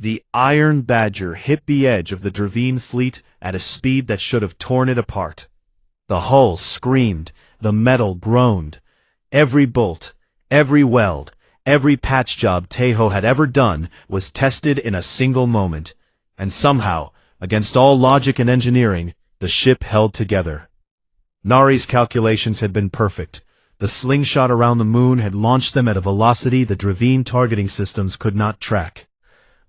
The Iron Badger hit the edge of the Dravine fleet at a speed that should have torn it apart. The hull screamed, the metal groaned. Every bolt, every weld, every patch job Tahoe had ever done was tested in a single moment, and somehow, against all logic and engineering, the ship held together. Nari's calculations had been perfect. The slingshot around the moon had launched them at a velocity the Dravine targeting systems could not track.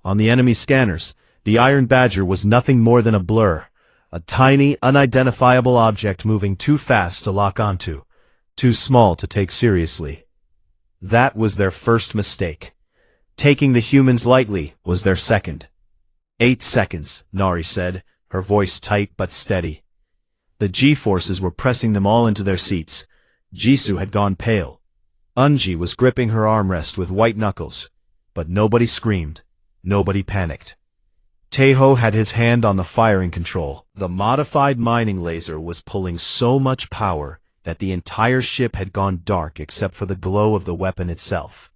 On the enemy scanners, the Iron Badger was nothing more than a blur, a tiny, unidentifiable object moving too fast to lock onto, too small to take seriously. That was their first mistake. Taking the humans lightly was their second. 8 seconds, Nari said, her voice tight but steady. The G-forces were pressing them all into their seats. Jisoo had gone pale. Unji was gripping her armrest with white knuckles. But nobody screamed. Nobody panicked. Tahoe had his hand on the firing control. The modified mining laser was pulling so much power that the entire ship had gone dark except for the glow of the weapon itself.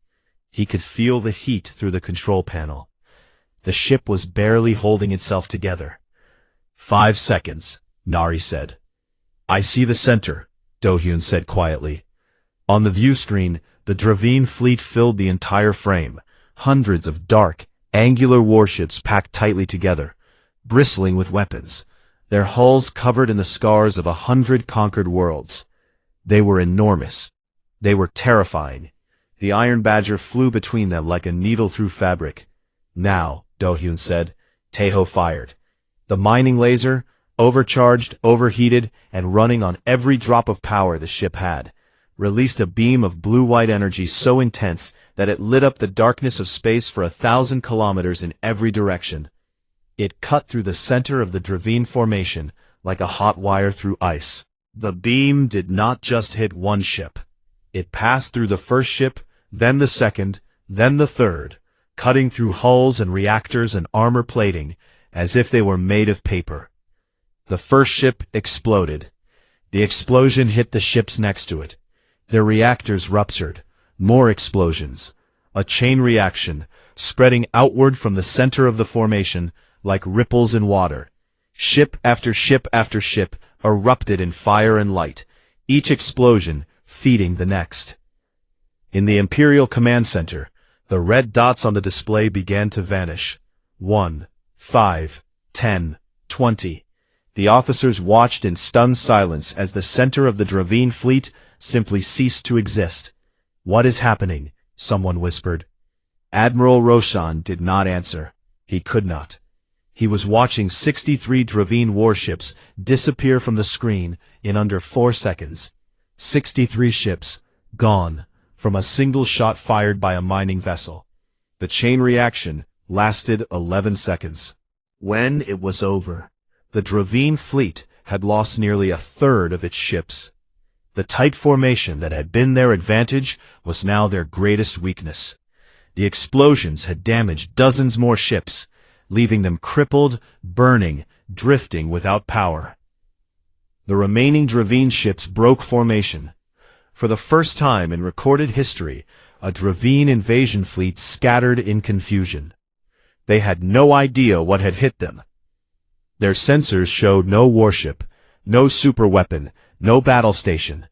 He could feel the heat through the control panel. The ship was barely holding itself together. 5 seconds, Nari said. I see the center, Do-hyun said quietly. On the view screen, the Dravine fleet filled the entire frame. Hundreds of dark, angular warships packed tightly together, bristling with weapons, their hulls covered in the scars of 100 conquered worlds. They were enormous. They were terrifying. The Iron Badger flew between them like a needle through fabric. Now, Do-hyun said. Tahoe fired. The mining laser, overcharged, overheated, and running on every drop of power the ship had, released a beam of blue-white energy so intense that it lit up the darkness of space for 1,000 kilometers in every direction. It cut through the center of the Dravine formation like a hot wire through ice. The beam did not just hit one ship. It passed through the first ship, then the second, then the third, cutting through hulls and reactors and armor plating as if they were made of paper. The first ship exploded. The explosion hit the ships next to it. Their reactors ruptured. More explosions. A chain reaction, spreading outward from the center of the formation like ripples in water. Ship after ship after ship erupted in fire and light, each explosion feeding the next. In the Imperial Command Center, the red dots on the display began to vanish. 1, 5, 10, 20. The officers watched in stunned silence as the center of the Dravine fleet simply ceased to exist. What is happening? Someone whispered. Admiral Roshan did not answer. He could not. He was watching 63 Dravine warships disappear from the screen in under 4 seconds. 63 ships, gone, from a single shot fired by a mining vessel. The chain reaction lasted 11 seconds. When it was over, the Dravine fleet had lost nearly a third of its ships. The tight formation that had been their advantage was now their greatest weakness. The explosions had damaged dozens more ships, leaving them crippled, burning, drifting without power. The remaining Dravine ships broke formation. For the first time in recorded history, a Dravine invasion fleet scattered in confusion. They had no idea what had hit them. Their sensors showed no warship, no superweapon, no battle station.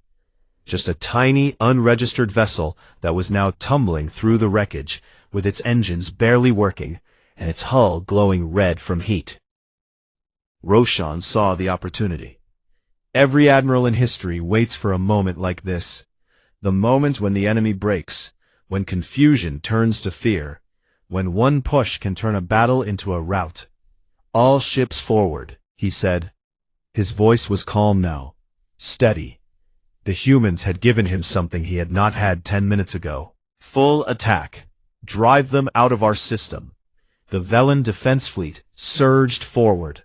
Just a tiny, unregistered vessel that was now tumbling through the wreckage, with its engines barely working, and its hull glowing red from heat. Roshan saw the opportunity. Every admiral in history waits for a moment like this. The moment when the enemy breaks, when confusion turns to fear, when one push can turn a battle into a rout. All ships forward, he said. His voice was calm now, steady. The humans had given him something he had not had 10 minutes ago. Full attack. Drive them out of our system. The Velen defense fleet surged forward.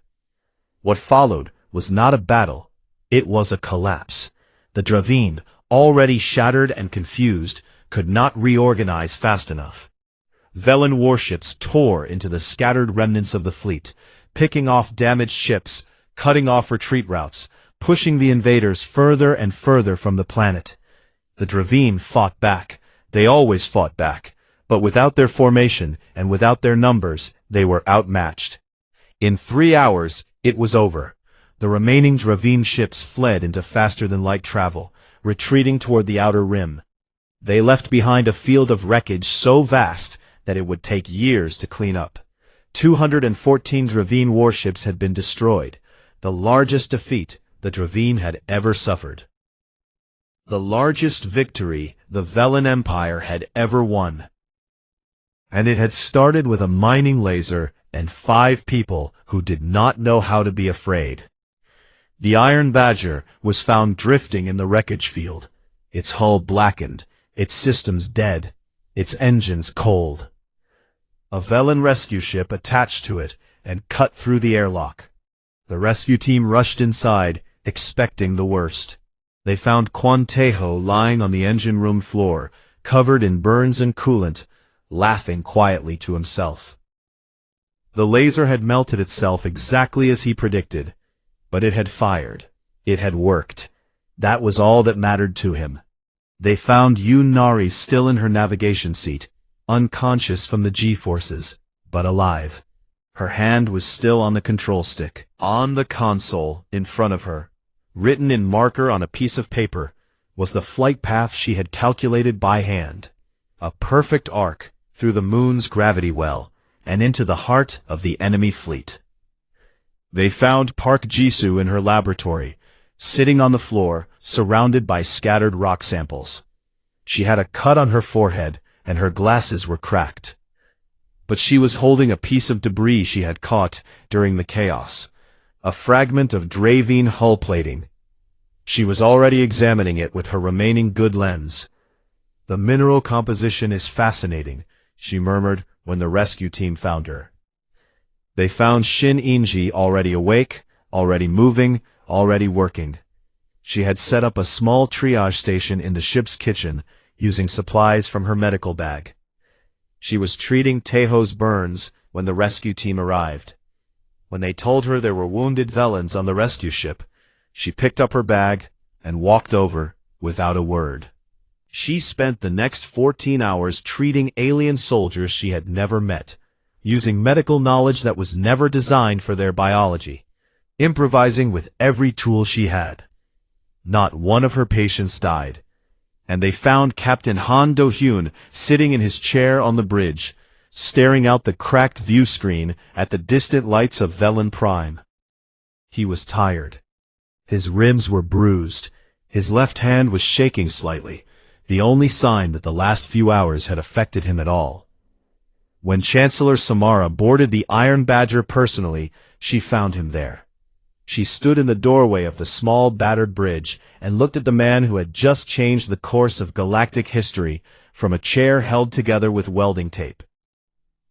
What followed was not a battle. It was a collapse. The Dravine, already shattered and confused, could not reorganize fast enough. Velen warships tore into the scattered remnants of the fleet, picking off damaged ships, cutting off retreat routes, pushing the invaders further and further from the planet. The Dravine fought back. They always fought back. But without their formation and without their numbers, they were outmatched. In 3 hours, it was over. The remaining Dravine ships fled into faster-than-light travel, retreating toward the outer rim. They left behind a field of wreckage so vast that it would take years to clean up. 214 Dravine warships had been destroyed, the largest defeat the Dravine had ever suffered. The largest victory the Velen Empire had ever won. And it had started with a mining laser and 5 people who did not know how to be afraid. The Iron Badger was found drifting in the wreckage field, its hull blackened, its systems dead, its engines cold. A Velen rescue ship attached to it and cut through the airlock. The rescue team rushed inside, expecting the worst. They found Quan Tejo lying on the engine room floor, covered in burns and coolant, laughing quietly to himself. The laser had melted itself exactly as he predicted, but it had fired. It had worked. That was all that mattered to him. They found Yoon Nari still in her navigation seat, unconscious from the G-forces, but alive. Her hand was still on the control stick. On the console, in front of her, written in marker on a piece of paper, was the flight path she had calculated by hand. A perfect arc through the moon's gravity well and into the heart of the enemy fleet. They found Park Jisoo in her laboratory, sitting on the floor, surrounded by scattered rock samples. She had a cut on her forehead, and her glasses were cracked. But she was holding a piece of debris she had caught during the chaos, a fragment of Dravine hull plating. She was already examining it with her remaining good lens. "The mineral composition is fascinating," she murmured when the rescue team found her. They found Shin Inji already awake, already moving, already working. She had set up a small triage station in the ship's kitchen, using supplies from her medical bag. She was treating Tejo's burns when the rescue team arrived. When they told her there were wounded Velens on the rescue ship, she picked up her bag and walked over without a word. She spent the next 14 hours treating alien soldiers she had never met, using medical knowledge that was never designed for their biology, improvising with every tool she had. Not one of her patients died, and they found Captain Han Do-hyun sitting in his chair on the bridge, staring out the cracked view screen at the distant lights of Velen Prime. He was tired. His ribs were bruised. His left hand was shaking slightly, the only sign that the last few hours had affected him at all. When Chancellor Samara boarded the Iron Badger personally, she found him there. She stood in the doorway of the small battered bridge and looked at the man who had just changed the course of galactic history from a chair held together with welding tape.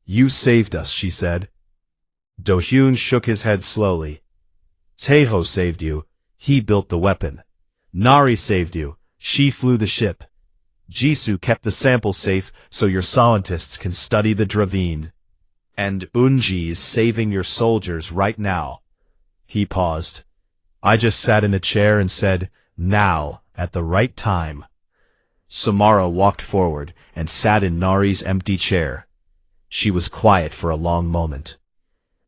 "You saved us," she said. Do-hyun shook his head slowly. "Tejo saved you. He built the weapon. Nari saved you. She flew the ship. Jisoo kept the sample safe so your scientists can study the Dravine. And Unji is saving your soldiers right now." He paused. "I just sat in a chair and said, 'Now, at the right time.'" Samara walked forward and sat in Nari's empty chair. She was quiet for a long moment.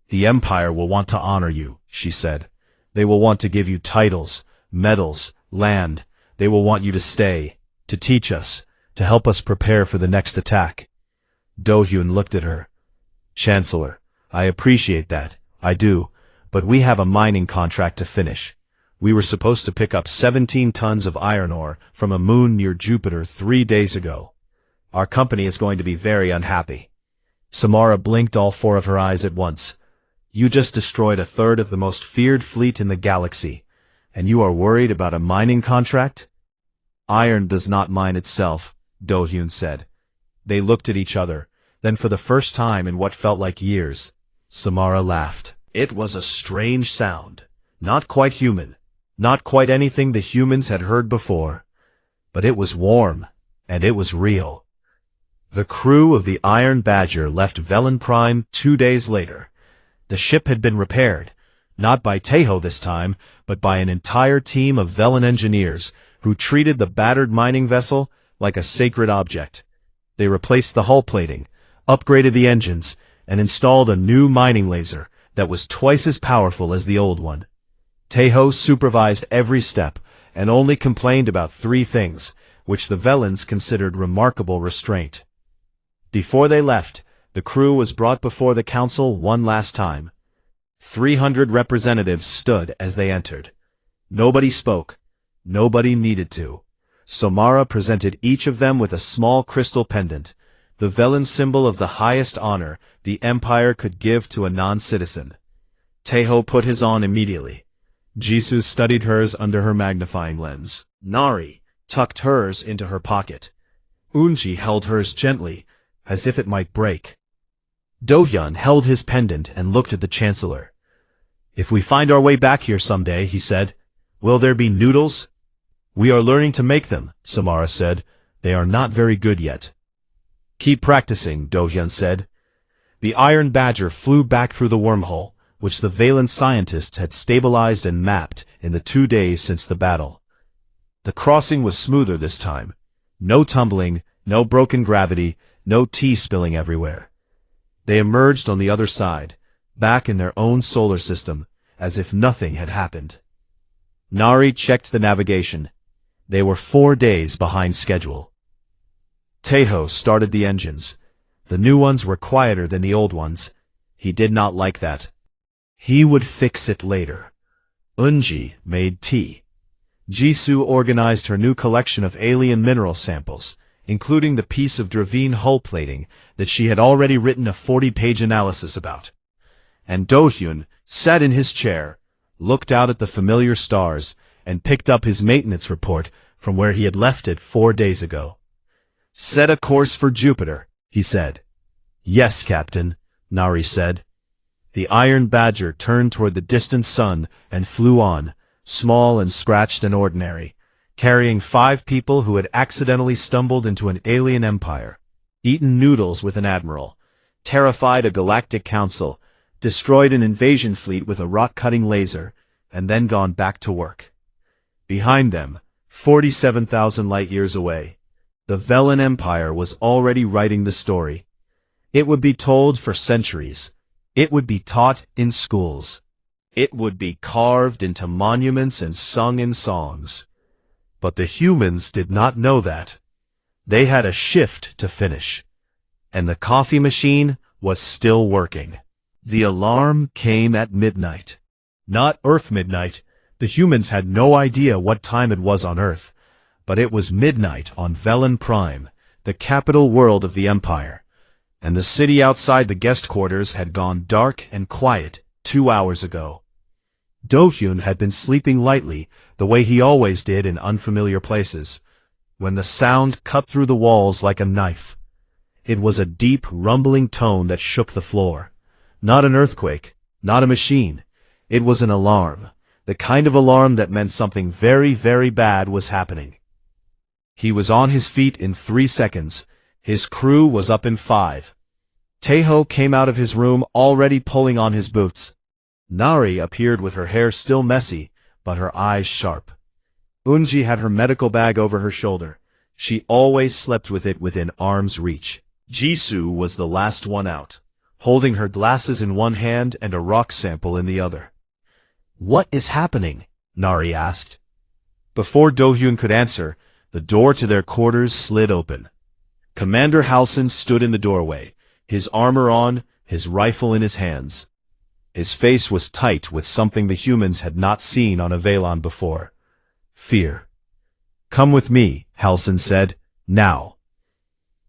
"The Empire will want to honor you," she said. "They will want to give you titles, medals, land. They will want you to stay, to teach us, to help us prepare for the next attack." Do-hyun looked at her. "Chancellor, I appreciate that, I do, but we have a mining contract to finish. We were supposed to pick up 17 tons of iron ore from a moon near Jupiter 3 days ago. Our company is going to be very unhappy." Samara blinked all 4 of her eyes at once. "You just destroyed a third of the most feared fleet in the galaxy, and you are worried about a mining contract?" "Iron does not mine itself," Do-hyun said. They looked at each other. Then for the first time in what felt like years, Samara laughed. It was a strange sound, not quite human, not quite anything the humans had heard before. But it was warm, and it was real. The crew of the Iron Badger left Velen Prime 2 days later. The ship had been repaired, not by Tejo this time, but by an entire team of Velen engineers who treated the battered mining vessel like a sacred object. They replaced the hull plating, upgraded the engines, and installed a new mining laser that was twice as powerful as the old one. Tejo supervised every step and only complained about 3 things, which the Velans considered remarkable restraint. Before they left, the crew was brought before the council one last time. 300 representatives stood as they entered. Nobody spoke. Nobody needed to. Samara presented each of them with a small crystal pendant, the Velan symbol of the highest honor the Empire could give to a non-citizen. Tejo put his on immediately. Jisoo studied hers under her magnifying lens. Nari tucked hers into her pocket. Unji held hers gently, as if it might break. Dohyun held his pendant and looked at the Chancellor. "If we find our way back here someday," he said, "will there be noodles?" "We are learning to make them," Samara said. "They are not very good yet." "Keep practicing," Dohyun said. The Iron Badger flew back through the wormhole, which the Valen scientists had stabilized and mapped in the 2 days since the battle. The crossing was smoother this time. No tumbling, no broken gravity, no tea spilling everywhere. They emerged on the other side, back in their own solar system, as if nothing had happened. Nari checked the navigation. They were 4 days behind schedule. Tejo started the engines. The new ones were quieter than the old ones. He did not like that. He would fix it later. Unji made tea. Jisoo organized her new collection of alien mineral samples, including the piece of Dravine hull plating that she had already written a 40-page analysis about. And Dohyun sat in his chair, looked out at the familiar stars, and picked up his maintenance report from where he had left it 4 days ago. "Set a course for Jupiter," he said. "Yes, Captain," Nari said. The Iron Badger turned toward the distant sun and flew on, small and scratched and ordinary, carrying 5 people who had accidentally stumbled into an alien empire, eaten noodles with an admiral, terrified a galactic council, destroyed an invasion fleet with a rock-cutting laser, and then gone back to work. Behind them, 47,000 light-years away, the Velan Empire was already writing the story. It would be told for centuries. It would be taught in schools. It would be carved into monuments and sung in songs. But the humans did not know that. They had a shift to finish. And the coffee machine was still working. The alarm came at midnight. Not Earth midnight. The humans had no idea what time it was on Earth. But it was midnight on Velan Prime, the capital world of the Empire. And the city outside the guest quarters had gone dark and quiet 2 hours ago. Dohyun had been sleeping lightly, the way he always did in unfamiliar places, when the sound cut through the walls like a knife. It was a deep, rumbling tone that shook the floor. Not an earthquake, not a machine. It was an alarm, the kind of alarm that meant something very, very bad was happening. He was on his feet in 3 seconds. His crew was up in 5. Tejo came out of his room already pulling on his boots. Nari appeared with her hair still messy, but her eyes sharp. Unji had her medical bag over her shoulder. She always slept with it within arm's reach. Jisoo was the last one out, holding her glasses in one hand and a rock sample in the other. "What is happening?" Nari asked. Before Dohyun could answer, the door to their quarters slid open. Commander Halsin stood in the doorway, his armor on, his rifle in his hands. His face was tight with something the humans had not seen on a Velan before. Fear. "Come with me," Halsin said. "Now."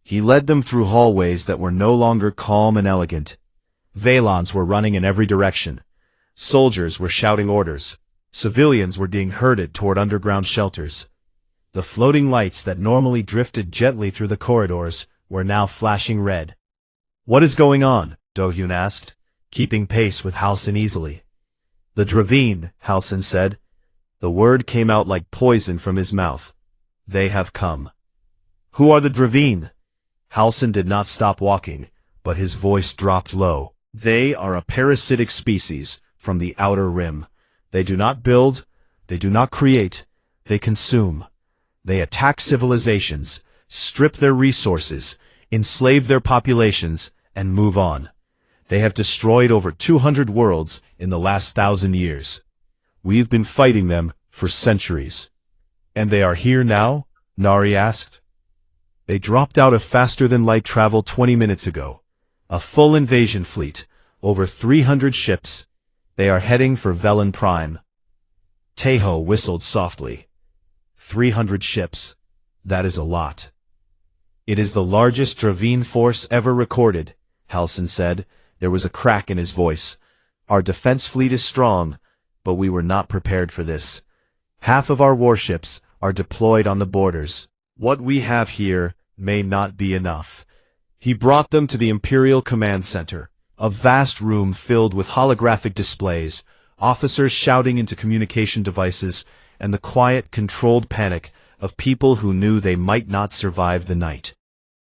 He led them through hallways that were no longer calm and elegant. Velans were running in every direction. Soldiers were shouting orders. Civilians were being herded toward underground shelters. The floating lights that normally drifted gently through the corridors were now flashing red. "What is going on?" Dohyun asked, keeping pace with Halsin easily. "The Dravine," Halsin said. The word came out like poison from his mouth. "They have come." "Who are the Dravine?" Halsin did not stop walking, but his voice dropped low. "They are a parasitic species from the outer rim. They do not build, they do not create, they consume. They attack civilizations, strip their resources, enslave their populations, and move on. They have destroyed over 200 worlds in the last 1,000 years. We've been fighting them for centuries. And they are here now? Nari asked. They dropped out of faster-than-light travel 20 minutes ago. A full invasion fleet, over 300 ships. They are heading for Velen Prime. Tejo whistled softly. 300 ships. That is a lot. It is the largest Dravine force ever recorded, Halsin said. There was a crack in his voice. Our defense fleet is strong, but we were not prepared for this. Half of our warships are deployed on the borders. What we have here may not be enough. He brought them to the Imperial Command Center, a vast room filled with holographic displays, officers shouting into communication devices, and the quiet, controlled panic of people who knew they might not survive the night.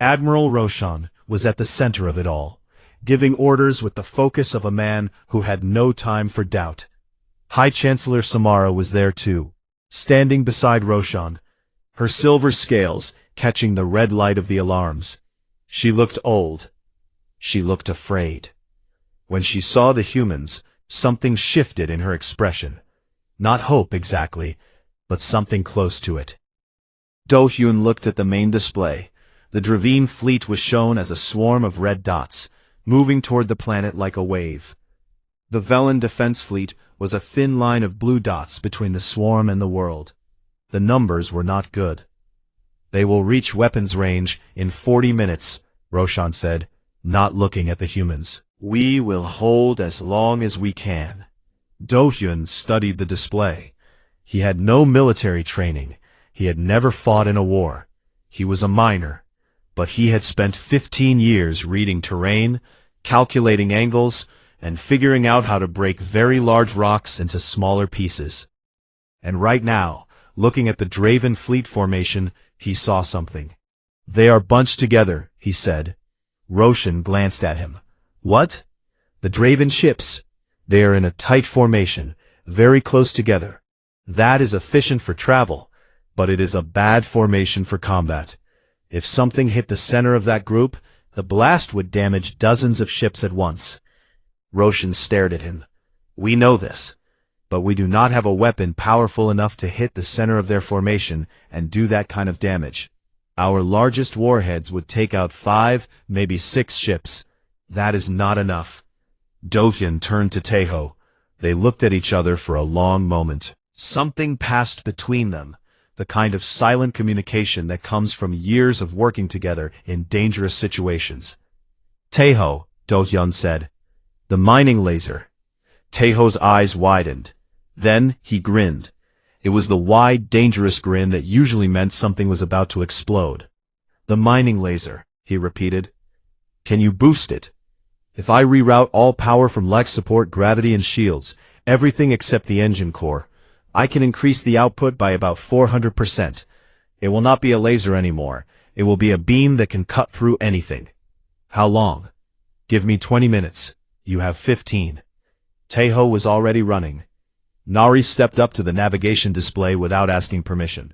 Admiral Roshan was at the center of it all, giving orders with the focus of a man who had no time for doubt. High Chancellor Samara was there too, standing beside Roshan, her silver scales catching the red light of the alarms. She looked old. She looked afraid. When she saw the humans, something shifted in her expression. Not hope exactly, but something close to it. Do-hyun looked at the main display. The Dravine fleet was shown as a swarm of red dots, moving toward the planet like a wave. The Velen defense fleet was a thin line of blue dots between the swarm and the world. The numbers were not good. They will reach weapons range in 40 minutes, Roshan said, not looking at the humans. We will hold as long as we can. Do-hyun studied the display. He had no military training. He had never fought in a war. He was a miner. But he had spent 15 years reading terrain, calculating angles, and figuring out how to break very large rocks into smaller pieces. And right now, looking at the Draven fleet formation, he saw something. They are bunched together, he said. Roshan glanced at him. What? The Draven ships. They are in a tight formation, very close together. That is efficient for travel, but it is a bad formation for combat. If something hit the center of that group, the blast would damage dozens of ships at once. Roshan stared at him. We know this, but we do not have a weapon powerful enough to hit the center of their formation and do that kind of damage. Our largest warheads would take out 5, maybe 6 ships. That is not enough. Do-hyun turned to Tejo. They looked at each other for a long moment. Something passed between them, the kind of silent communication that comes from years of working together in dangerous situations. Tejo, Do-hyun said. The mining laser. Tejo's eyes widened. Then he grinned. It was the wide, dangerous grin that usually meant something was about to explode. The mining laser, he repeated. Can you boost it? If I reroute all power from life support, gravity, and shields, everything except the engine core, I can increase the output by about 400%. It will not be a laser anymore. It will be a beam that can cut through anything. How long? Give me 20 minutes. You have 15. Tejo was already running. Nari stepped up to the navigation display without asking permission.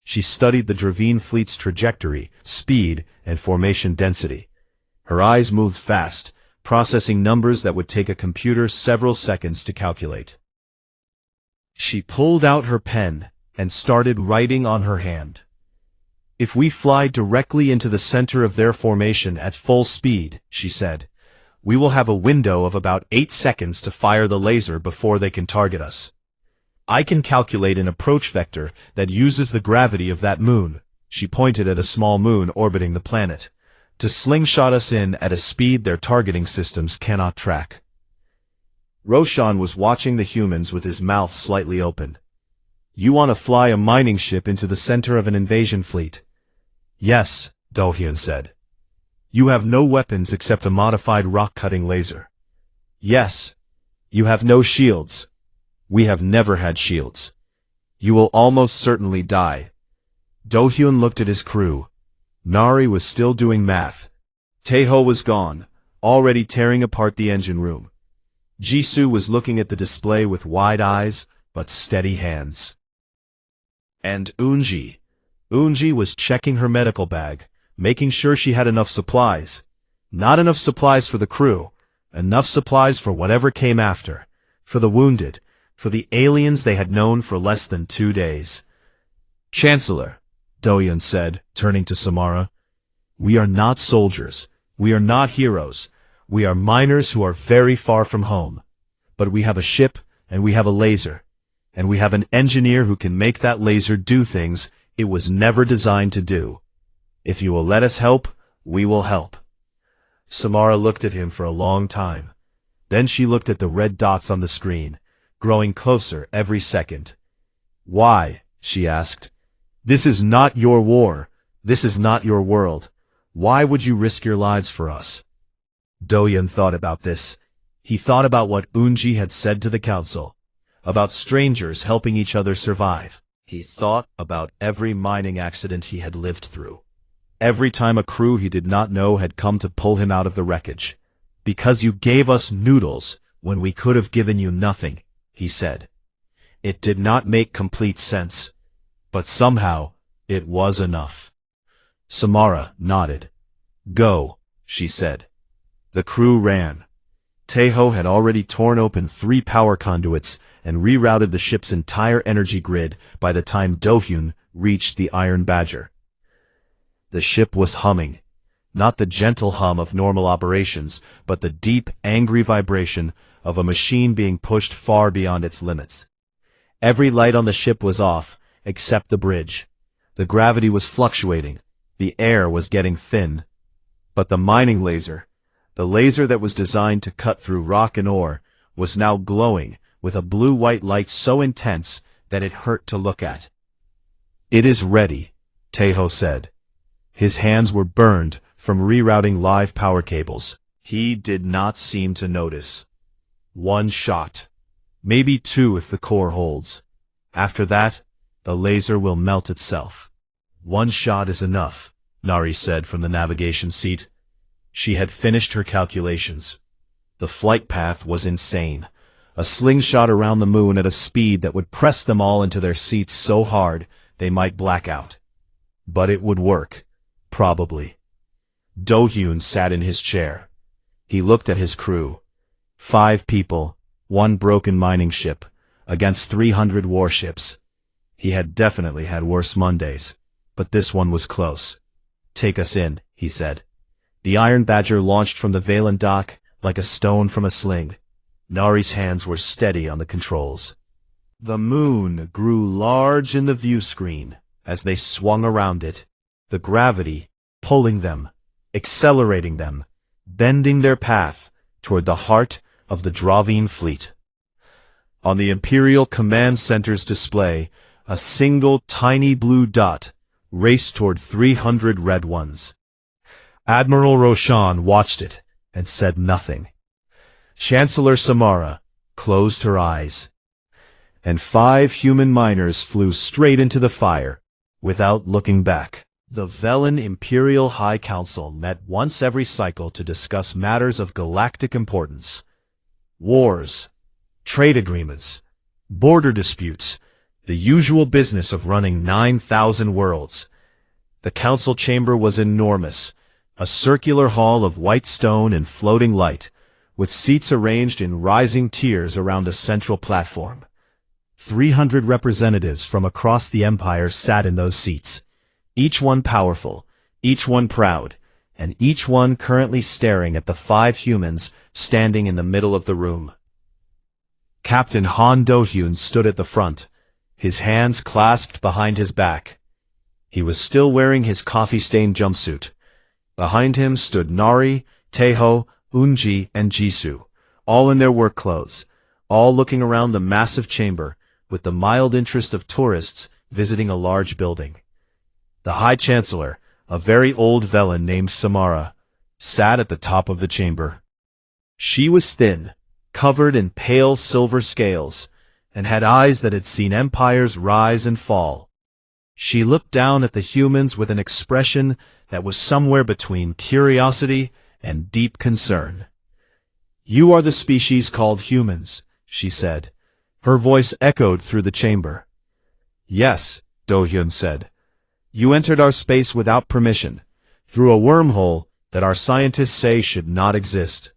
She studied the Dravine fleet's trajectory, speed, and formation density. Her eyes moved fast, processing numbers that would take a computer several seconds to calculate. She pulled out her pen and started writing on her hand. If we fly directly into the center of their formation at full speed, she said, we will have a window of about 8 seconds to fire the laser before they can target us. I can calculate an approach vector that uses the gravity of that moon, she pointed at a small moon orbiting the planet, to slingshot us in at a speed their targeting systems cannot track. Roshan was watching the humans with his mouth slightly open. You want to fly a mining ship into the center of an invasion fleet? Yes, Do-hyun said. You have no weapons except a modified rock-cutting laser. Yes. You have no shields. We have never had shields. You will almost certainly die. Do-hyun looked at his crew. Nari was still doing math. Tejo was gone, already tearing apart the engine room. Jisoo was looking at the display with wide eyes, but steady hands. And Eunji. Eunji was checking her medical bag, making sure she had enough supplies. Not enough supplies for the crew, Enough supplies for whatever came after. For the wounded. For the aliens they had known for less than 2 days. Chancellor, Dohyun said, turning to Samara, we are not soldiers. We are not heroes. We are miners who are very far from home. But we have a ship, and we have a laser. And we have an engineer who can make that laser do things it was never designed to do. If you will let us help, we will help. Samara looked at him for a long time. Then she looked at the red dots on the screen, growing closer every second. Why? She asked. This is not your war. This is not your world. Why would you risk your lives for us? Dohyun thought about this. He thought about what Eunji had said to the council, about strangers helping each other survive. He thought about every mining accident he had lived through. Every time a crew he did not know had come to pull him out of the wreckage. Because you gave us noodles when we could have given you nothing, he said. It did not make complete sense, but somehow it was enough. Samara nodded. Go, she said. The crew ran. Taeho had already torn open 3 power conduits and rerouted the ship's entire energy grid by the time Dohyun reached the Iron Badger. The ship was humming, not the gentle hum of normal operations, but the deep, angry vibration of a machine being pushed far beyond its limits. Every light on the ship was off, except the bridge. The gravity was fluctuating. The air was getting thin. But the mining laser, the laser that was designed to cut through rock and ore, was now glowing with a blue-white light so intense that it hurt to look at. It is ready, Taeho said. His hands were burned from rerouting live power cables. He did not seem to notice. 1 shot. Maybe 2 if the core holds. After that, the laser will melt itself. 1 shot is enough, Nari said from the navigation seat. She had finished her calculations. The flight path was insane. A slingshot around the moon at a speed that would press them all into their seats so hard they might black out. But it would work. Probably. Dohyun sat in his chair. He looked at his crew. 5 people, 1 broken mining ship, against 300 warships. He had definitely had worse Mondays, but this one was close. Take us in, he said. The Iron Badger launched from the Valen dock like a stone from a sling. Nari's hands were steady on the controls. The moon grew large in the view screen as they swung around it, the gravity pulling them, accelerating them, bending their path toward the heart of the Dravine fleet. On the Imperial Command Center's display, a single tiny blue dot raced toward 300 red ones. Admiral Roshan watched it and said nothing. Chancellor Samara closed her eyes. And 5 human miners flew straight into the fire, without looking back. The Velen Imperial High Council met once every cycle to discuss matters of galactic importance. Wars, trade agreements, border disputes, the usual business of running 9,000 worlds. The council chamber was enormous, a circular hall of white stone and floating light, with seats arranged in rising tiers around a central platform. 300 representatives from across the empire sat in those seats, each one powerful, each one proud, and each one currently staring at the 5 humans standing in the middle of the room. Captain Han Do-hyun stood at the front, his hands clasped behind his back. He was still wearing his coffee-stained jumpsuit. Behind him stood Nari, Taeho, Eunji, and Jisoo, all in their work clothes, all looking around the massive chamber with the mild interest of tourists visiting a large building. The High Chancellor, a very old Velen named Samara, sat at the top of the chamber. She was thin, covered in pale silver scales, and had eyes that had seen empires rise and fall. She looked down at the humans with an expression that was somewhere between curiosity and deep concern. "You are the species called humans," she said. Her voice echoed through the chamber. "Yes," Do-hyun said. "You entered our space without permission, through a wormhole that our scientists say should not exist."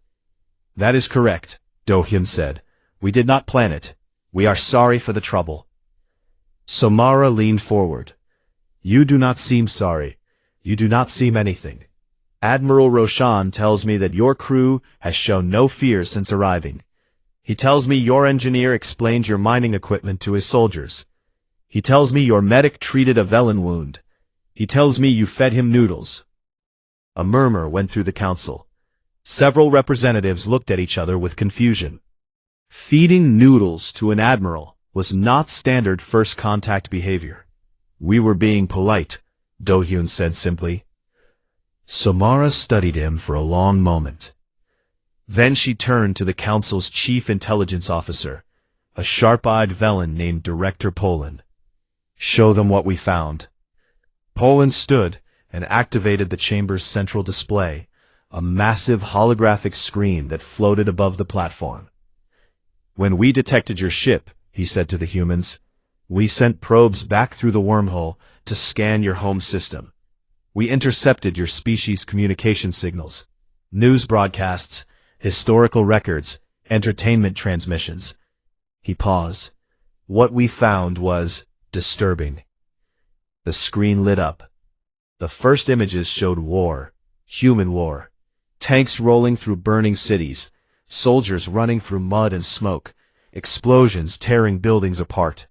That is correct, Do-hyun said. We did not plan it. We are sorry for the trouble. Samara leaned forward. You do not seem sorry. You do not seem anything. Admiral Roshan tells me that your crew has shown no fear since arriving. He tells me your engineer explained your mining equipment to his soldiers. He tells me your medic treated a Velen wound. He tells me you fed him noodles. A murmur went through the council. Several representatives looked at each other with confusion. Feeding noodles to an admiral was not standard first contact behavior. We were being polite, Do-hyun said simply. Samara studied him for a long moment. Then she turned to the council's chief intelligence officer, a sharp-eyed Velen named Director Poland. Show them what we found. Poland stood and activated the chamber's central display, a massive holographic screen that floated above the platform. When we detected your ship, he said to the humans, we sent probes back through the wormhole to scan your home system. We intercepted your species' communication signals, news broadcasts, historical records, entertainment transmissions. He paused. What we found was disturbing. The screen lit up. The first images showed war, human war, tanks rolling through burning cities, soldiers running through mud and smoke, explosions tearing buildings apart.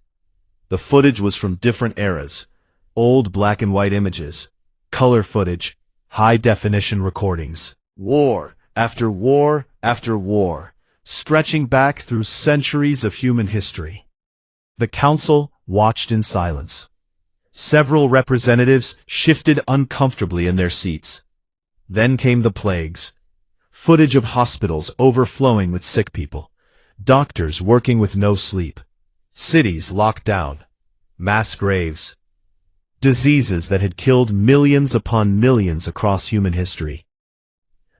The footage was from different eras, old black and white images, color footage, high-definition recordings. War after war after war, stretching back through centuries of human history. The council watched in silence. Several representatives shifted uncomfortably in their seats. Then came the plagues. Footage of hospitals overflowing with sick people. Doctors working with no sleep. Cities locked down. Mass graves. Diseases that had killed millions upon millions across human history.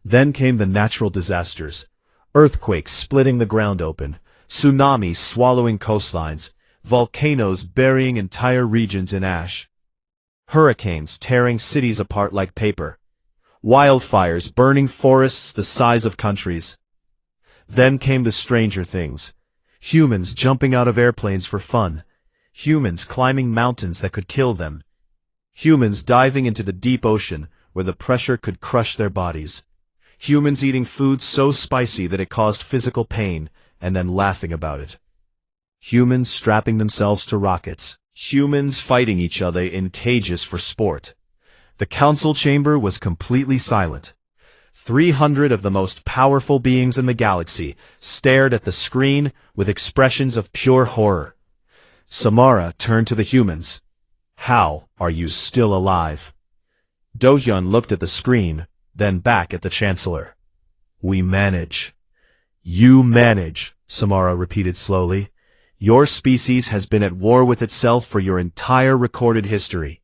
Then came the natural disasters. Earthquakes splitting the ground open. Tsunamis swallowing coastlines. Volcanoes burying entire regions in ash. Hurricanes tearing cities apart like paper. Wildfires burning forests the size of countries. Then came the stranger things. Humans jumping out of airplanes for fun. Humans climbing mountains that could kill them. Humans diving into the deep ocean where the pressure could crush their bodies. Humans eating food so spicy that it caused physical pain and then laughing about it. Humans strapping themselves to rockets. Humans fighting each other in cages for sport. The council chamber was completely silent. 300 of the most powerful beings in the galaxy stared at the screen with expressions of pure horror. Samara turned to the humans. How are you still alive? Do-hyun looked at the screen, then back at the Chancellor. We manage. You manage, Samara repeated slowly. Your species has been at war with itself for your entire recorded history.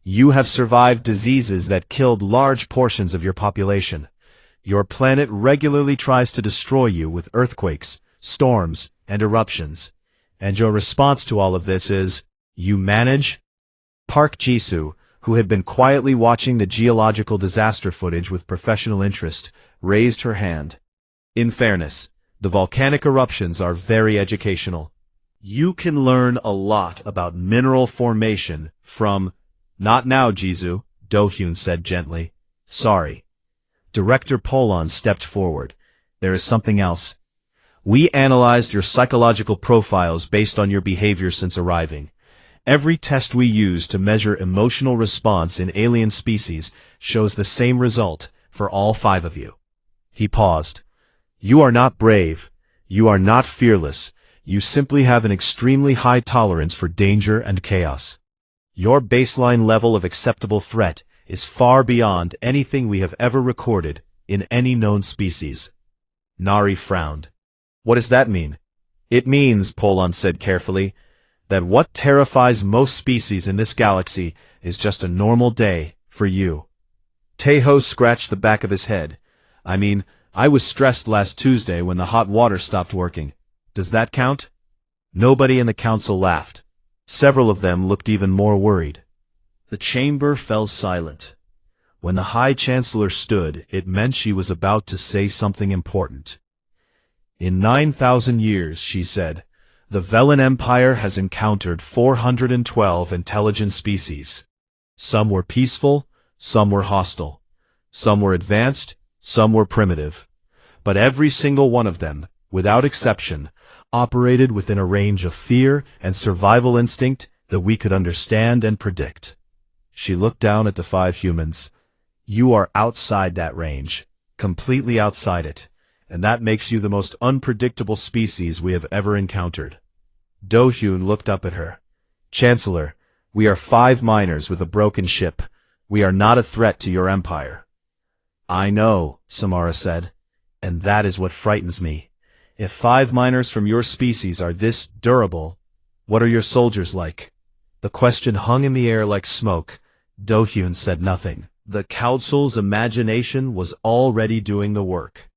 You have survived diseases that killed large portions of your population. Your planet regularly tries to destroy you with earthquakes, storms, and eruptions. And your response to all of this is, you manage? Park Jisoo, who had been quietly watching the geological disaster footage with professional interest, raised her hand. In fairness, the volcanic eruptions are very educational. You can learn a lot about mineral formation from— Not now, Jisoo, Do-hyun said gently. Sorry. Director Poland stepped forward. There is something else. We analyzed your psychological profiles based on your behavior since arriving. Every test we use to measure emotional response in alien species shows the same result for all 5 of you. He paused. You are not brave. You are not fearless. You simply have an extremely high tolerance for danger and chaos. Your baseline level of acceptable threat is far beyond anything we have ever recorded in any known species. Nari frowned. What does that mean? It means, Poland said carefully, that what terrifies most species in this galaxy is just a normal day for you. Taeho scratched the back of his head. I was stressed last Tuesday when the hot water stopped working. Does that count? Nobody in the council laughed. Several of them looked even more worried. The chamber fell silent. When the High Chancellor stood, it meant she was about to say something important. In 9,000 years, she said, the Velen Empire has encountered 412 intelligent species. Some were peaceful, some were hostile. Some were advanced, some were primitive. But every single one of them, without exception, operated within a range of fear and survival instinct that we could understand and predict. She looked down at the 5 humans. You are outside that range, completely outside it, and that makes you the most unpredictable species we have ever encountered. Do-hyun looked up at her. Chancellor, we are 5 miners with a broken ship. We are not a threat to your empire. I know, Samara said, and that is what frightens me. If 5 miners from your species are this durable, what are your soldiers like? The question hung in the air like smoke. Do-hyun said nothing. The council's imagination was already doing the work.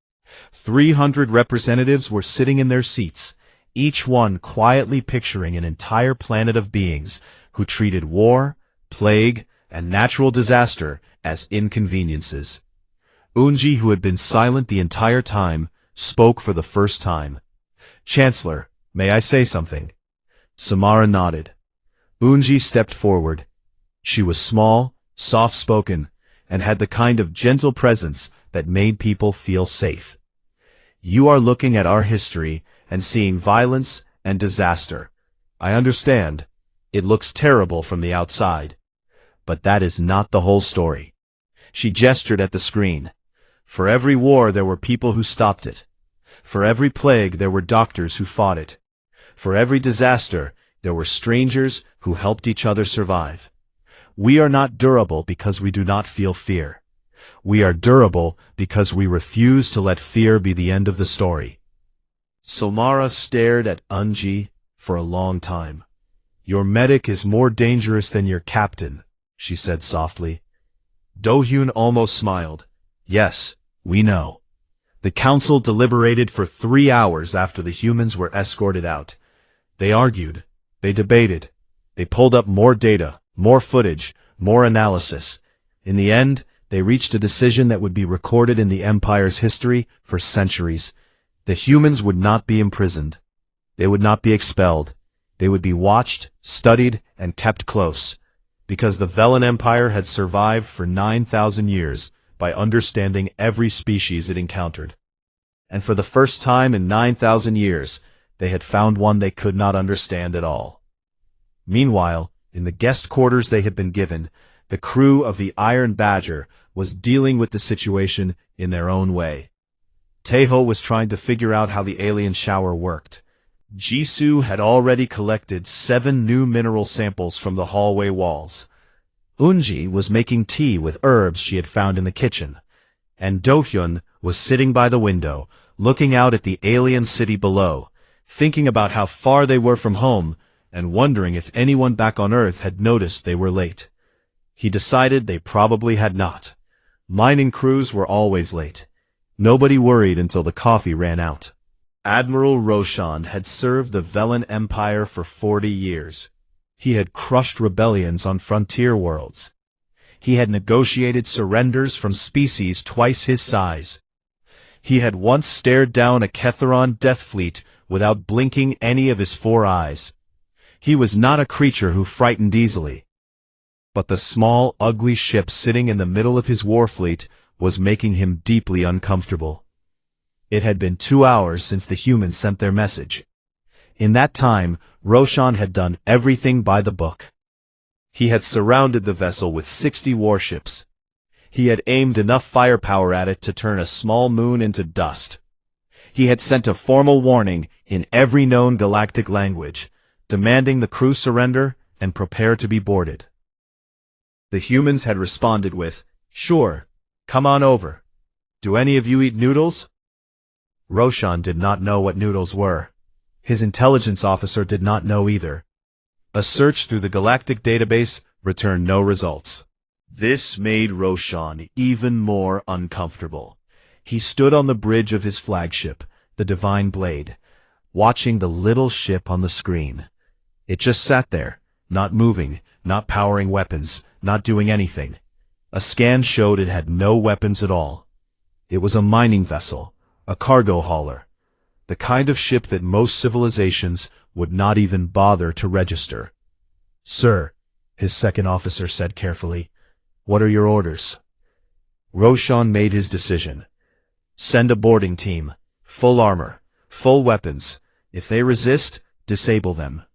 300 representatives were sitting in their seats, each one quietly picturing an entire planet of beings who treated war, plague, and natural disaster as inconveniences. Unji, who had been silent the entire time, spoke for the first time. Chancellor, may I say something? Samara nodded. Unji stepped forward. She was small, soft-spoken, and had the kind of gentle presence that made people feel safe. You are looking at our history and seeing violence and disaster. I understand. It looks terrible from the outside. But that is not the whole story. She gestured at the screen. For every war there were people who stopped it. For every plague there were doctors who fought it. For every disaster there were strangers who helped each other survive. We are not durable because we do not feel fear. We are durable because we refuse to let fear be the end of the story. Samara stared at Unji for a long time. Your medic is more dangerous than your captain, she said softly. Do-hyun almost smiled. Yes, we know. The council deliberated for 3 hours after the humans were escorted out. They argued. They debated. They pulled up more data, more footage, more analysis. In the end, they reached a decision that would be recorded in the Empire's history for centuries. The humans would not be imprisoned. They would not be expelled. They would be watched, studied, and kept close, because the Velen Empire had survived for 9,000 years by understanding every species it encountered. And for the first time in 9,000 years, they had found one they could not understand at all. Meanwhile, in the guest quarters they had been given, the crew of the Iron Badger was dealing with the situation in their own way. Taeho was trying to figure out how the alien shower worked. Jisoo had already collected 7 new mineral samples from the hallway walls. Unji was making tea with herbs she had found in the kitchen. And Do-hyun was sitting by the window, looking out at the alien city below, thinking about how far they were from home, and wondering if anyone back on Earth had noticed they were late. He decided they probably had not. Mining crews were always late. Nobody worried until the coffee ran out. Admiral Roshan had served the Velen Empire for 40 years. He had crushed rebellions on frontier worlds. He had negotiated surrenders from species twice his size. He had once stared down a Ketheron death fleet without blinking any of his 4 eyes. He was not a creature who frightened easily. But the small, ugly ship sitting in the middle of his war fleet was making him deeply uncomfortable. It had been 2 hours since the humans sent their message. In that time, Roshan had done everything by the book. He had surrounded the vessel with 60 warships. He had aimed enough firepower at it to turn a small moon into dust. He had sent a formal warning in every known galactic language, demanding the crew surrender and prepare to be boarded. The humans had responded with, "Sure, come on over. Do any of you eat noodles?" Roshan did not know what noodles were. His intelligence officer did not know either. A search through the galactic database returned no results. This made Roshan even more uncomfortable. He stood on the bridge of his flagship, the Divine Blade, watching the little ship on the screen. It just sat there, not moving, not powering weapons, not doing anything. A scan showed it had no weapons at all. It was a mining vessel, a cargo hauler. the kind of ship that most civilizations would not even bother to register. "Sir," his second officer said carefully, "what are your orders?" Roshan made his decision. "Send a boarding team. Full armor. Full weapons. If they resist, disable them."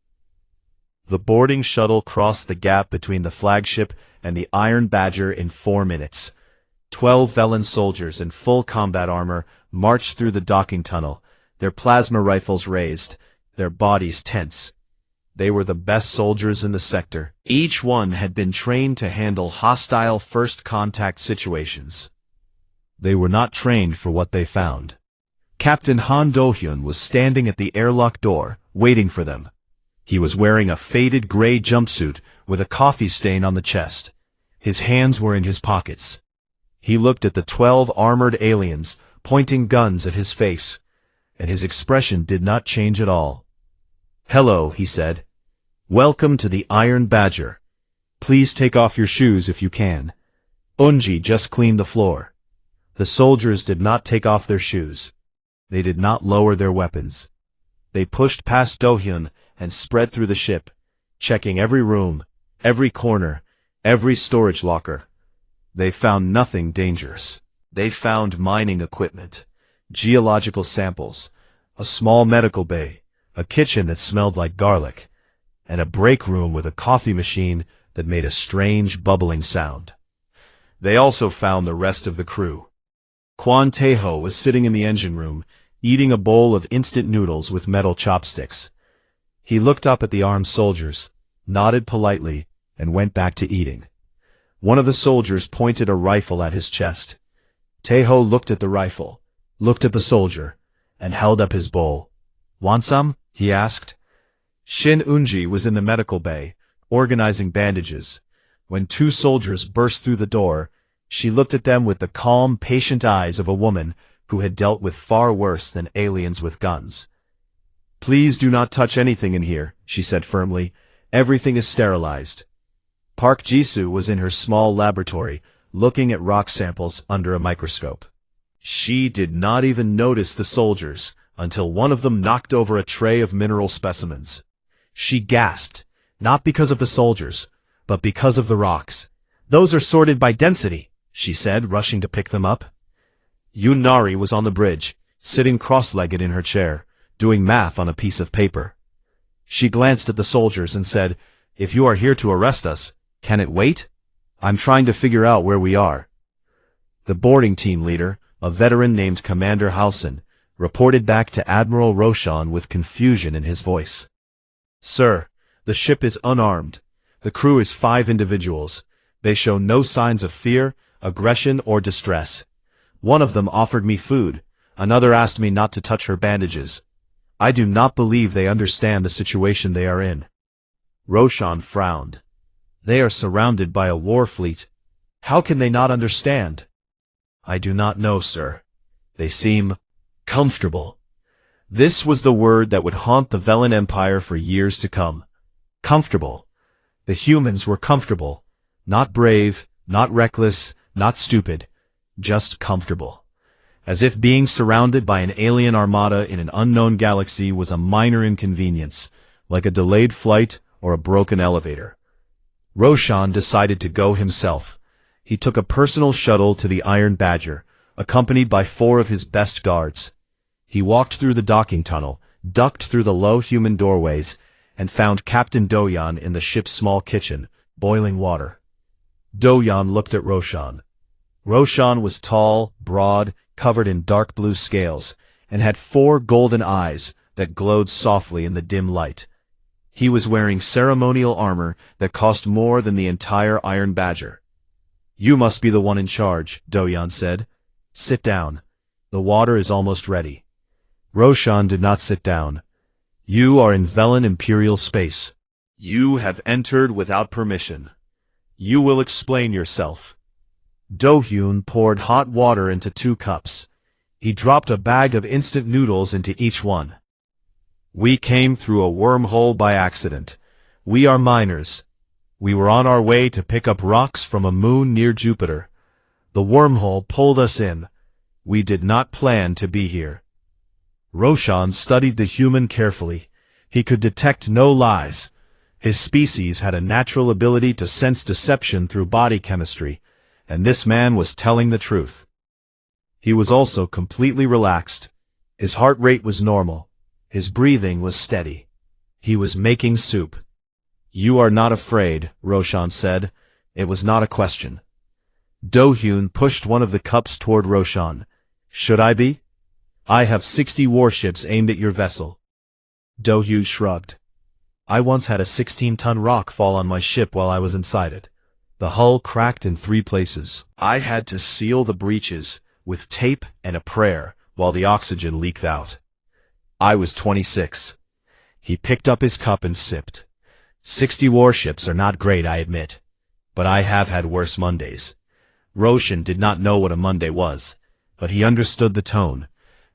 The boarding shuttle crossed the gap between the flagship and the Iron Badger in 4 minutes. 12 Velen soldiers in full combat armor marched through the docking tunnel, their plasma rifles raised, their bodies tense. They were the best soldiers in the sector. Each one had been trained to handle hostile first contact situations. They were not trained for what they found. Captain Han Do-hyun was standing at the airlock door, waiting for them. He was wearing a faded gray jumpsuit with a coffee stain on the chest. His hands were in his pockets. He looked at the 12 armored aliens, pointing guns at his face, and his expression did not change at all. "Hello," he said. "Welcome to the Iron Badger. Please take off your shoes if you can. Unji just cleaned the floor." The soldiers did not take off their shoes. They did not lower their weapons. They pushed past Do-hyun and spread through the ship, checking every room, every corner, every storage locker. They found nothing dangerous. They found mining equipment, geological samples, a small medical bay, a kitchen that smelled like garlic, and a break room with a coffee machine that made a strange bubbling sound. They also found the rest of the crew. Kwon Tae-ho was sitting in the engine room, eating a bowl of instant noodles with metal chopsticks. He looked up at the armed soldiers, nodded politely, and went back to eating. One of the soldiers pointed a rifle at his chest. Tae-ho looked at the rifle, looked at the soldier, and held up his bowl. "Want some?" he asked. Shin Unji was in the medical bay, organizing bandages. When 2 soldiers burst through the door, she looked at them with the calm, patient eyes of a woman who had dealt with far worse than aliens with guns. "Please do not touch anything in here," she said firmly. "Everything is sterilized." Park Jisoo was in her small laboratory, looking at rock samples under a microscope. She did not even notice the soldiers until one of them knocked over a tray of mineral specimens. She gasped, not because of the soldiers, but because of the rocks. "Those are sorted by density," she said, rushing to pick them up. Yunari was on the bridge, sitting cross-legged in her chair, doing math on a piece of paper. She glanced at the soldiers and said, "If you are here to arrest us, can it wait? I'm trying to figure out where we are." The boarding team leader, a veteran named Commander Halson, reported back to Admiral Roshan with confusion in his voice. "Sir, the ship is unarmed. The crew is 5 individuals. They show no signs of fear, aggression, or distress. One of them offered me food. Another asked me not to touch her bandages. I do not believe they understand the situation they are in." Roshan frowned. "They are surrounded by a war fleet. How can they not understand?" "I do not know, sir. They seem comfortable." This was the word that would haunt the Velen Empire for years to come. Comfortable. The humans were comfortable. Not brave, not reckless, not stupid. Just comfortable. As if being surrounded by an alien armada in an unknown galaxy was a minor inconvenience, like a delayed flight or a broken elevator. Roshan decided to go himself. He took a personal shuttle to the Iron Badger, accompanied by 4 of his best guards. He walked through the docking tunnel, ducked through the low human doorways, and found Captain Do-hyun in the ship's small kitchen, boiling water. Do-hyun looked at Roshan. Roshan was tall, broad, covered in dark blue scales, and had 4 golden eyes that glowed softly in the dim light. He was wearing ceremonial armor that cost more than the entire Iron Badger. "You must be the one in charge," Do-hyun said. "Sit down. The water is almost ready." Roshan did not sit down. "You are in Velen Imperial space. You have entered without permission. You will explain yourself." Do-hyun poured hot water into 2 cups. He dropped a bag of instant noodles into each one. "We came through a wormhole by accident. We are miners. We were on our way to pick up rocks from a moon near Jupiter. The wormhole pulled us in. We did not plan to be here." Roshan studied the human carefully. He could detect no lies. His species had a natural ability to sense deception through body chemistry, and this man was telling the truth. He was also completely relaxed. His heart rate was normal. His breathing was steady. He was making soup. "You are not afraid," Roshan said. It was not a question. Do-hyun pushed one of the cups toward Roshan. "Should I be? I have 60 warships aimed at your vessel." Do-hyun shrugged. "I once had a 16-ton rock fall on my ship while I was inside it. The hull cracked in 3 places. I had to seal the breaches with tape and a prayer while the oxygen leaked out. I was 26. He picked up his cup and sipped. "60 warships are not great, I admit. But I have had worse Mondays." Roshan did not know what a Monday was, but he understood the tone.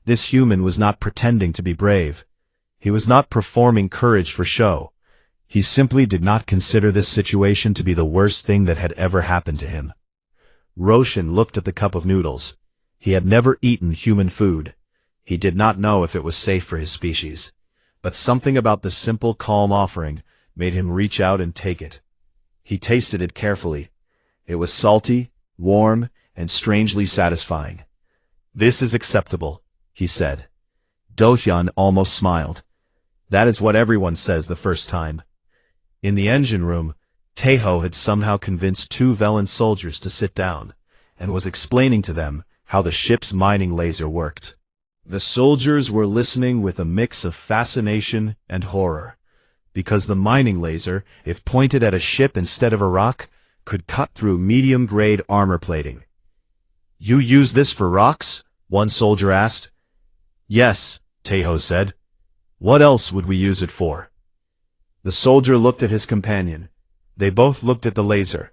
This human was not pretending to be brave. He was not performing courage for show. He simply did not consider this situation to be the worst thing that had ever happened to him. Roshan looked at the cup of noodles. He had never eaten human food. He did not know if it was safe for his species. But something about the simple, calm offering made him reach out and take it. He tasted it carefully. It was salty, warm, and strangely satisfying. "This is acceptable," he said. Do-hyun almost smiled. That is what everyone says the first time. In the engine room, Taeho had somehow convinced 2 Velen soldiers to sit down, and was explaining to them how the ship's mining laser worked. The soldiers were listening with a mix of fascination and horror, because the mining laser, if pointed at a ship instead of a rock, could cut through medium-grade armor plating. "You use this for rocks?" one soldier asked. "Yes," Taeho said. "What else would we use it for?" The soldier looked at his companion. They both looked at the laser.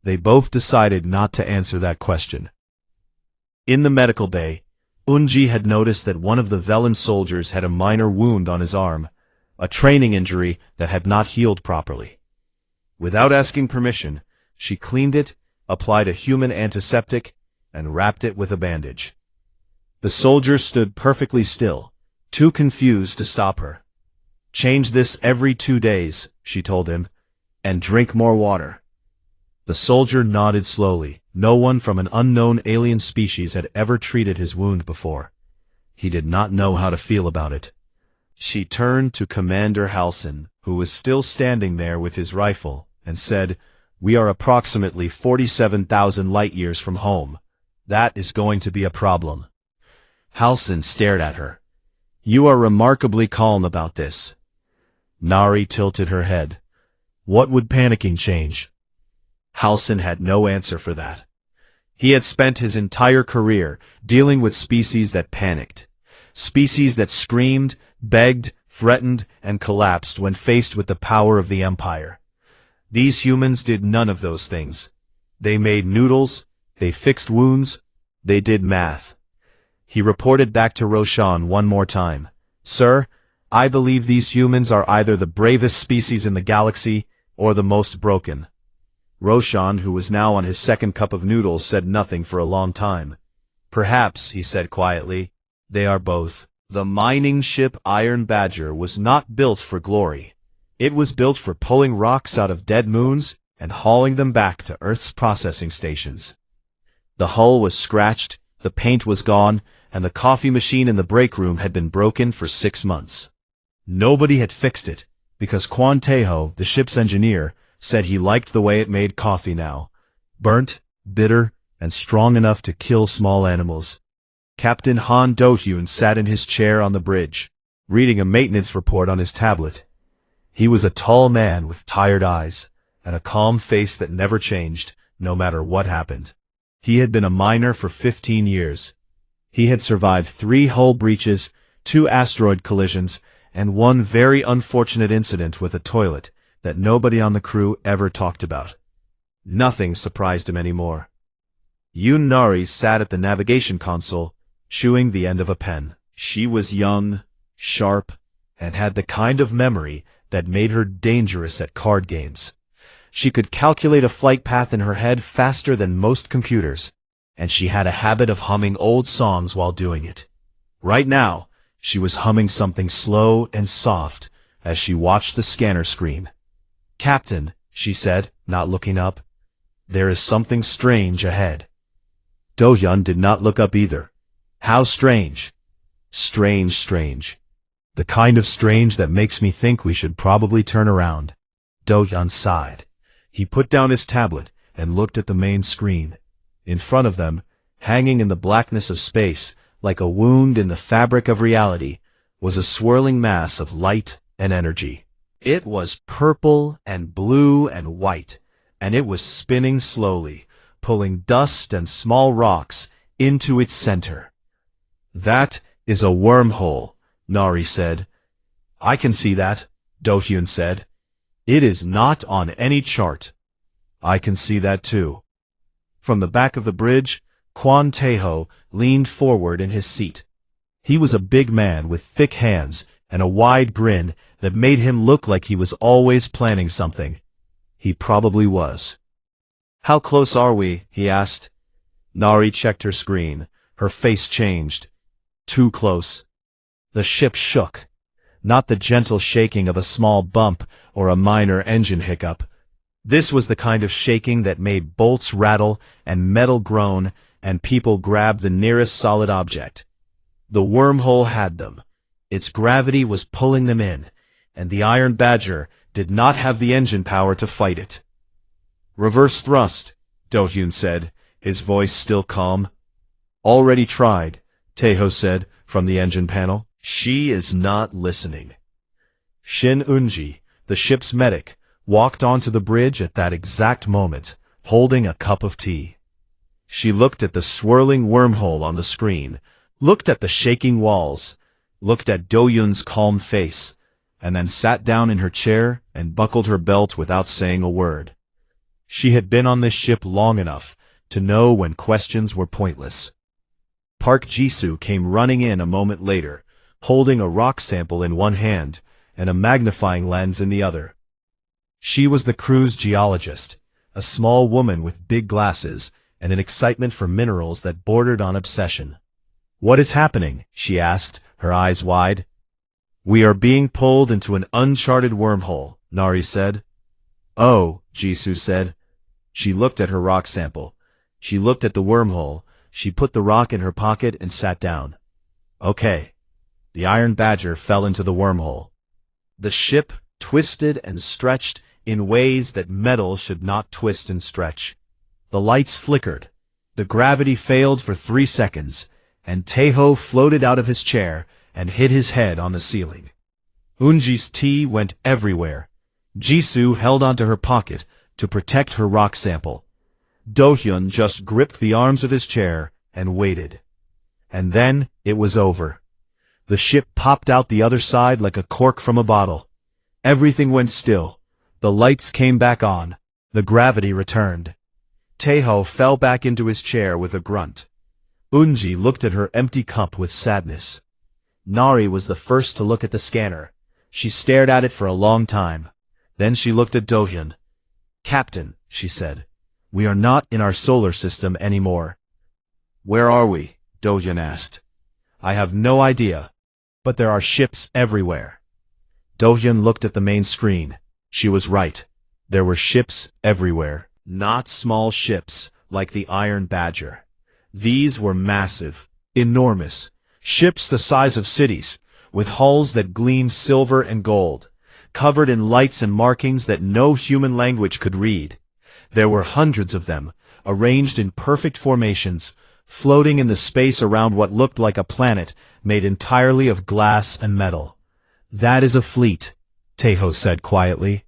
They both decided not to answer that question. In the medical bay, Unji had noticed that one of the Velen soldiers had a minor wound on his arm, a training injury that had not healed properly. Without asking permission, she cleaned it, applied a human antiseptic, and wrapped it with a bandage. The soldier stood perfectly still, too confused to stop her. "Change this every 2 days," she told him, "and drink more water." The soldier nodded slowly. No one from an unknown alien species had ever treated his wound before. He did not know how to feel about it. She turned to Commander Halsin, who was still standing there with his rifle, and said, "We are approximately 47,000 light-years from home. That is going to be a problem." Halsin stared at her. "You are remarkably calm about this." Nari tilted her head. "What would panicking change?" Halsin had no answer for that. He had spent his entire career dealing with species that panicked. Species that screamed, begged, threatened, and collapsed when faced with the power of the Empire. These humans did none of those things. They made noodles, they fixed wounds, they did math. He reported back to Roshan one more time. "Sir, I believe these humans are either the bravest species in the galaxy or the most broken." Roshan, who was now on his 2nd cup of noodles, said nothing for a long time. "Perhaps," he said quietly, "they are both." The mining ship Iron Badger was not built for glory. It was built for pulling rocks out of dead moons and hauling them back to Earth's processing stations. The hull was scratched, the paint was gone, and the coffee machine in the break room had been broken for 6 months. Nobody had fixed it, because Kwon Taeho, the ship's engineer, said he liked the way it made coffee now. Burnt, bitter, and strong enough to kill small animals. Captain Han Do-hyun sat in his chair on the bridge, reading a maintenance report on his tablet. He was a tall man with tired eyes, and a calm face that never changed, no matter what happened. He had been a miner for 15 years. He had survived 3 hull breaches, 2 asteroid collisions, and one very unfortunate incident with a toilet that nobody on the crew ever talked about. Nothing surprised him anymore. Yoon Nari sat at the navigation console, chewing the end of a pen. She was young, sharp, and had the kind of memory that made her dangerous at card games. She could calculate a flight path in her head faster than most computers, and she had a habit of humming old songs while doing it. Right now, She was humming something slow and soft as she watched the scanner screen. "Captain," she said, not looking up, "there is something strange ahead." Do-hyun did not look up either. "How strange?" "Strange, strange. The kind of strange that makes me think we should probably turn around." Do-hyun sighed. He put down his tablet and looked at the main screen. In front of them, hanging in the blackness of space, like a wound in the fabric of reality, was a swirling mass of light and energy. It was purple and blue and white, and it was spinning slowly, pulling dust and small rocks into its center. "That is a wormhole," Nari said. "I can see that," Do-hyun said. "It is not on any chart." "I can see that too." From the back of the bridge, Kwon Tae-ho leaned forward in his seat. He was a big man with thick hands and a wide grin that made him look like he was always planning something. He probably was. "How close are we?" he asked. Nari checked her screen. Her face changed. "Too close." The ship shook. Not the gentle shaking of a small bump or a minor engine hiccup. This was the kind of shaking that made bolts rattle and metal groan and people grab the nearest solid object. The wormhole had them. Its gravity was pulling them in, and the Iron Badger did not have the engine power to fight it. "Reverse thrust," Do-hyun said, his voice still calm. "Already tried," Tae-ho said from the engine panel. "She is not listening." Shin Eun-ji, the ship's medic, walked onto the bridge at that exact moment, holding a cup of tea. She looked at the swirling wormhole on the screen, looked at the shaking walls, looked at Do-hyun's calm face, and then sat down in her chair and buckled her belt without saying a word. She had been on this ship long enough to know when questions were pointless. Park Jisoo came running in a moment later, holding a rock sample in one hand and a magnifying lens in the other. She was the crew's geologist, a small woman with big glasses and an excitement for minerals that bordered on obsession. "What is happening?" she asked, her eyes wide. "We are being pulled into an uncharted wormhole," Nari said. "Oh," Jisoo said. She looked at her rock sample. She looked at the wormhole. She put the rock in her pocket and sat down. "Okay." The Iron Badger fell into the wormhole. The ship twisted and stretched in ways that metal should not twist and stretch. The lights flickered. The gravity failed for 3 seconds, and Tae-ho floated out of his chair and hit his head on the ceiling. Eun-ji's tea went everywhere. Jisoo held onto her pocket to protect her rock sample. Do-hyun just gripped the arms of his chair and waited. And then it was over. The ship popped out the other side like a cork from a bottle. Everything went still. The lights came back on. The gravity returned. Tae-ho fell back into his chair with a grunt. Eun-ji looked at her empty cup with sadness. Nari was the first to look at the scanner. She stared at it for a long time. Then she looked at Do-hyun. "Captain," she said, "we are not in our solar system anymore." "Where are we?" Do-hyun asked. "I have no idea, but there are ships everywhere." Do-hyun looked at the main screen. She was right. There were ships everywhere. Not small ships like the Iron Badger. These were massive, enormous, ships the size of cities, with hulls that gleamed silver and gold, covered in lights and markings that no human language could read. There were hundreds of them, arranged in perfect formations, floating in the space around what looked like a planet made entirely of glass and metal. "That is a fleet," Tae-ho said quietly.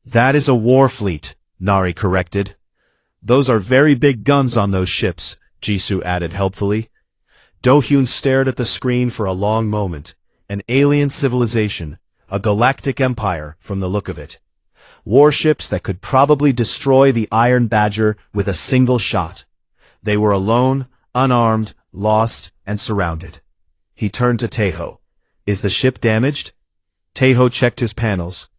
"That is a war fleet," Nari corrected. "Those are very big guns on those ships," Jisoo added helpfully. Do-hyun stared at the screen for a long moment. An alien civilization, a galactic empire from the look of it. Warships that could probably destroy the Iron Badger with a single shot. They were alone, unarmed, lost, and surrounded. He turned to Tae-ho. "Is the ship damaged?" Tae-ho checked his panels.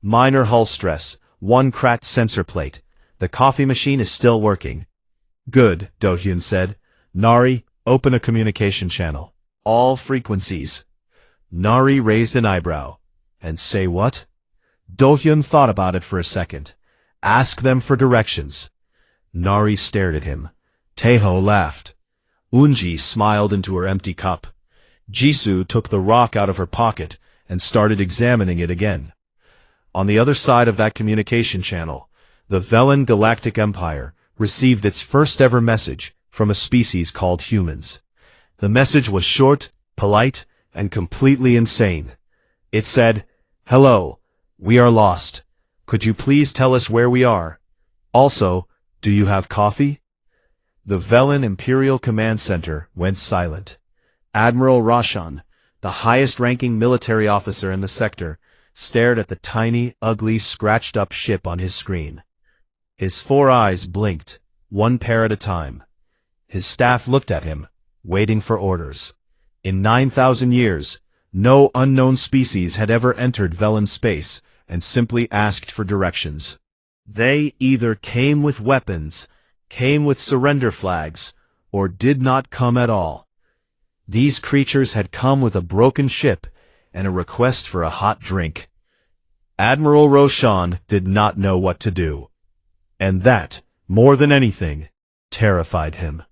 "Minor hull stress, one cracked sensor plate. The coffee machine is still working." "Good," Do-hyun said. "Nari, open a communication channel. All frequencies." Nari raised an eyebrow. And say what? Do-hyun thought about it for a second. Ask them for directions. Nari stared at him. Taeho laughed. Unji smiled into her empty cup. Jisoo took the rock out of her pocket and started examining it again. On the other side of that communication channel, the Velen Galactic Empire received its first ever message from a species called humans. The message was short, polite, and completely insane. It said, "Hello, we are lost. Could you please tell us where we are? Also, do you have coffee?" The Velen Imperial Command Center went silent. Admiral Roshan, the highest-ranking military officer in the sector, stared at the tiny, ugly, scratched-up ship on his screen. His 4 eyes blinked, one pair at a time. His staff looked at him, waiting for orders. In 9,000 years, no unknown species had ever entered Velen space and simply asked for directions. They either came with weapons, came with surrender flags, or did not come at all. These creatures had come with a broken ship and a request for a hot drink. Admiral Roshan did not know what to do. And that, more than anything, terrified him.